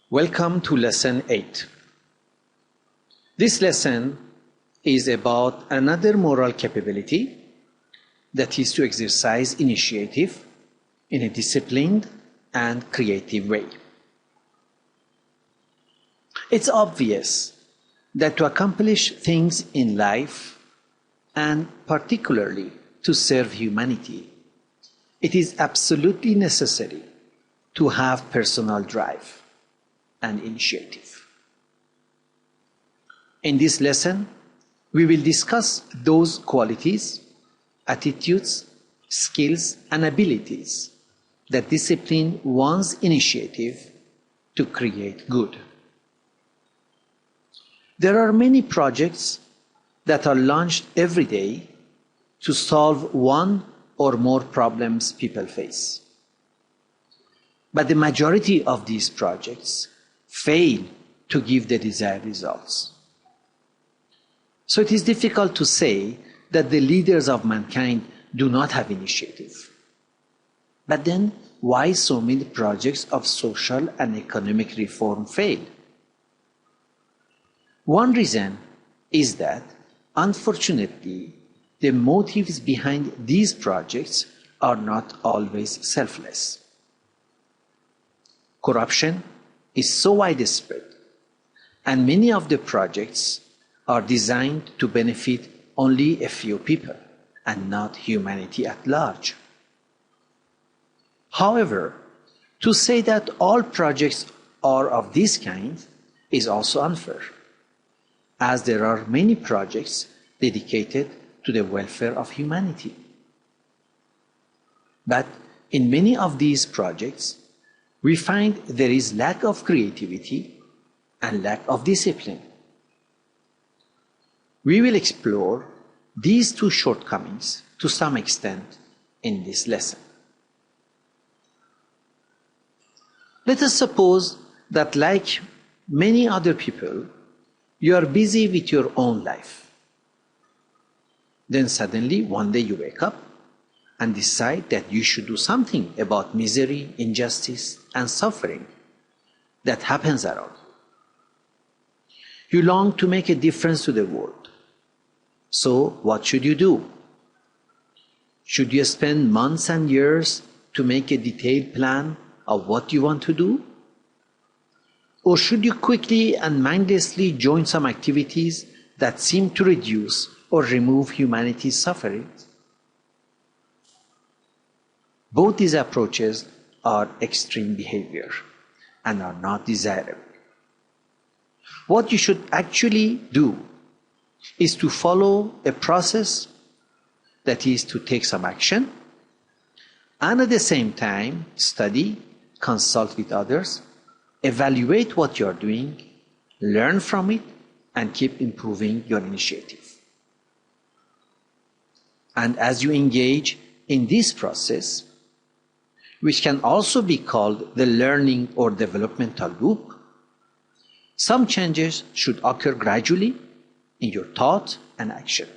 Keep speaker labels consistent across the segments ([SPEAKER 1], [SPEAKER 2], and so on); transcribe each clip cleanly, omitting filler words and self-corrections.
[SPEAKER 1] Welcome to Lesson 8. This lesson is about another moral capability, that is to exercise initiative in a disciplined and creative way. It's obvious that to accomplish things in life, and particularly to serve humanity, it is absolutely necessary to have personal drive and initiative. In this lesson, we will discuss those qualities, attitudes, skills, and abilities that discipline one's initiative to create good. There are many projects that are launched every day to solve one or more problems people face. But the majority of these projects fail to give the desired results. So it is difficult to say that the leaders of mankind do not have initiative. But then, why so many projects of social and economic reform fail? One reason is that, unfortunately, the motives behind these projects are not always selfless. Corruption is so widespread, and many of the projects are designed to benefit only a few people and not humanity at large. However, to say that all projects are of this kind is also unfair, as there are many projects dedicated to the welfare of humanity. But in many of these projects, we find there is lack of creativity and lack of discipline. We will explore these two shortcomings to some extent in this lesson. Let us suppose that, like many other people, you are busy with your own life. Then suddenly one day you wake up and decide that you should do something about misery, injustice, and suffering that happens around you. You long to make a difference to the world. So what should you do? Should you spend months and years to make a detailed plan of what you want to do? Or should you quickly and mindlessly join some activities that seem to reduce or remove humanity's suffering? Both these approaches are extreme behavior and are not desirable. What you should actually do is to follow a process, that is to take some action, and at the same time study, consult with others, evaluate what you are doing, learn from it, and keep improving your initiative. And as you engage in this process, which can also be called the learning or developmental loop, some changes should occur gradually in your thought and action.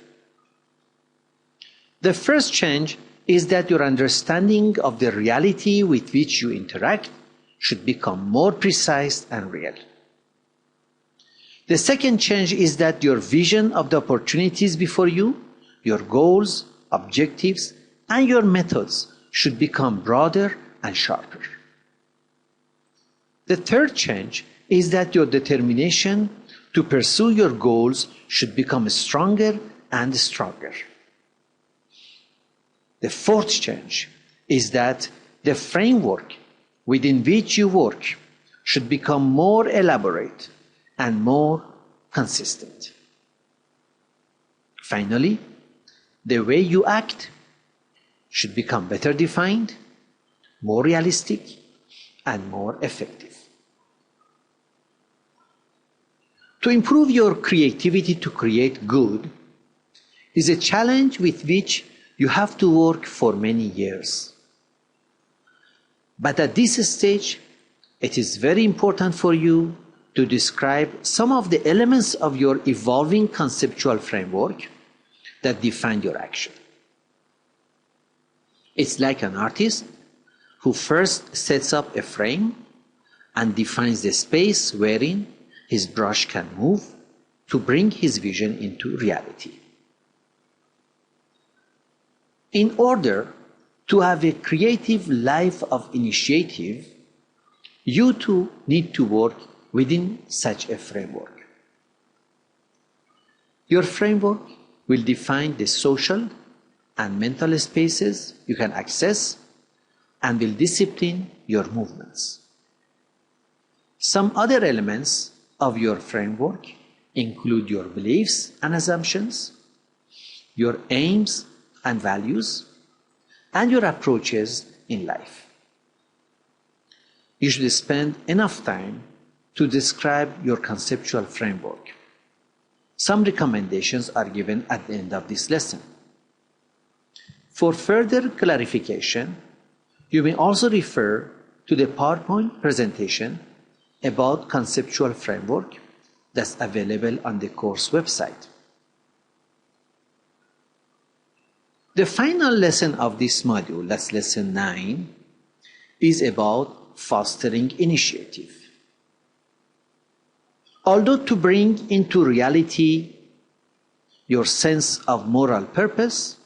[SPEAKER 1] The first change is that your understanding of the reality with which you interact should become more precise and real. The second change is that your vision of the opportunities before you, your goals, objectives, and your methods should become broader and sharper. The third change is that your determination to pursue your goals should become stronger and stronger. The fourth change is that the framework within which you work should become more elaborate and more consistent. Finally, the way you act should become better defined, more realistic, and more effective. To improve your creativity to create good is a challenge with which you have to work for many years. But at this stage, it is very important for you to describe some of the elements of your evolving conceptual framework that define your action. It's like an artist who first sets up a frame and defines the space wherein his brush can move to bring his vision into reality. In order to have a creative life of initiative, you too need to work within such a framework. Your framework will define the social and mental spaces you can access and will discipline your movements. Some other elements of your framework include your beliefs and assumptions, your aims and values, and your approaches in life. You should spend enough time to describe your conceptual framework. Some recommendations are given at the end of this lesson. For further clarification, you may also refer to the PowerPoint presentation about conceptual framework that's available on the course website. The final lesson of this module, that's lesson 9, is about fostering initiative. Although to bring into reality your sense of moral purpose,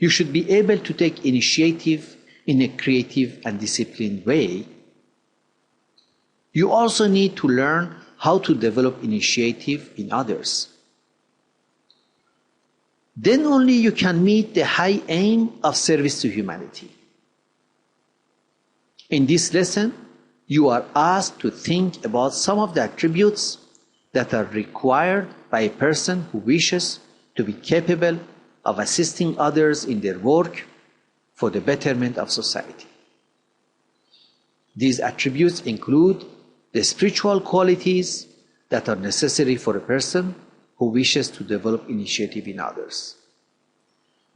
[SPEAKER 1] you should be able to take initiative in a creative and disciplined way. You also need to learn how to develop initiative in others. Then only you can meet the high aim of service to humanity. In this lesson, you are asked to think about some of the attributes that are required by a person who wishes to be capable of assisting others in their work for the betterment of society. These attributes include the spiritual qualities that are necessary for a person who wishes to develop initiative in others.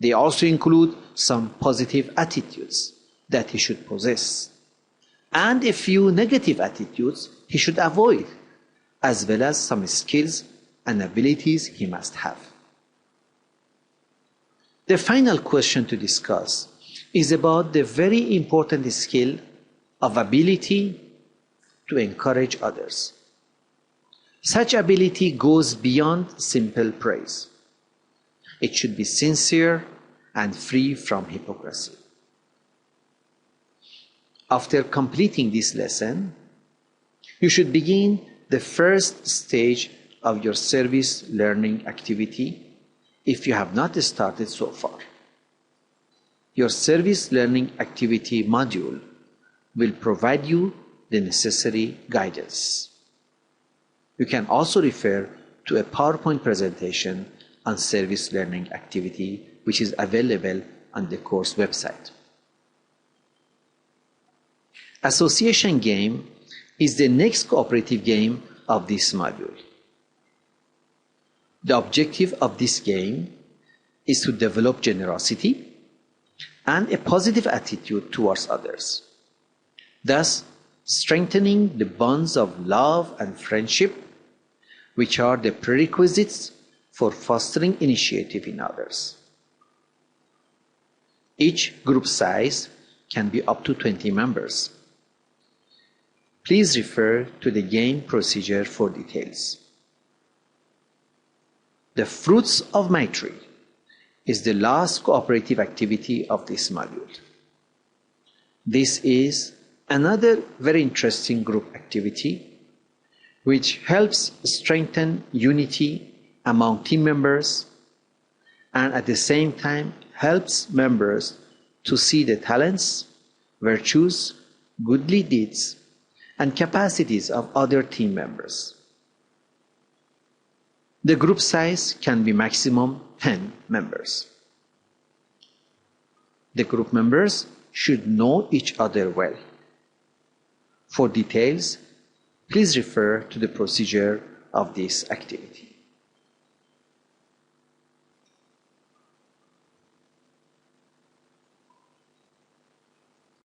[SPEAKER 1] They also include some positive attitudes that he should possess, and a few negative attitudes he should avoid, as well as some skills and abilities he must have. The final question to discuss is about the very important skill of ability to encourage others. Such ability goes beyond simple praise. It should be sincere and free from hypocrisy. After completing this lesson, you should begin the first stage of your service learning activity if you have not started so far. Your service learning activity module will provide you the necessary guidance. You can also refer to a PowerPoint presentation on service learning activity, which is available on the course website. Association game is the next cooperative game of this module. The objective of this game is to develop generosity and a positive attitude towards others, thus strengthening the bonds of love and friendship, which are the prerequisites for fostering initiative in others. Each group size can be up to 20 members. Please refer to the game procedure for details. The fruits of my tree is the last cooperative activity of this module. This is another very interesting group activity which helps strengthen unity among team members and at the same time helps members to see the talents, virtues, goodly deeds, and capacities of other team members. The group size can be maximum 10 members. The group members should know each other well. For details, please refer to the procedure of this activity.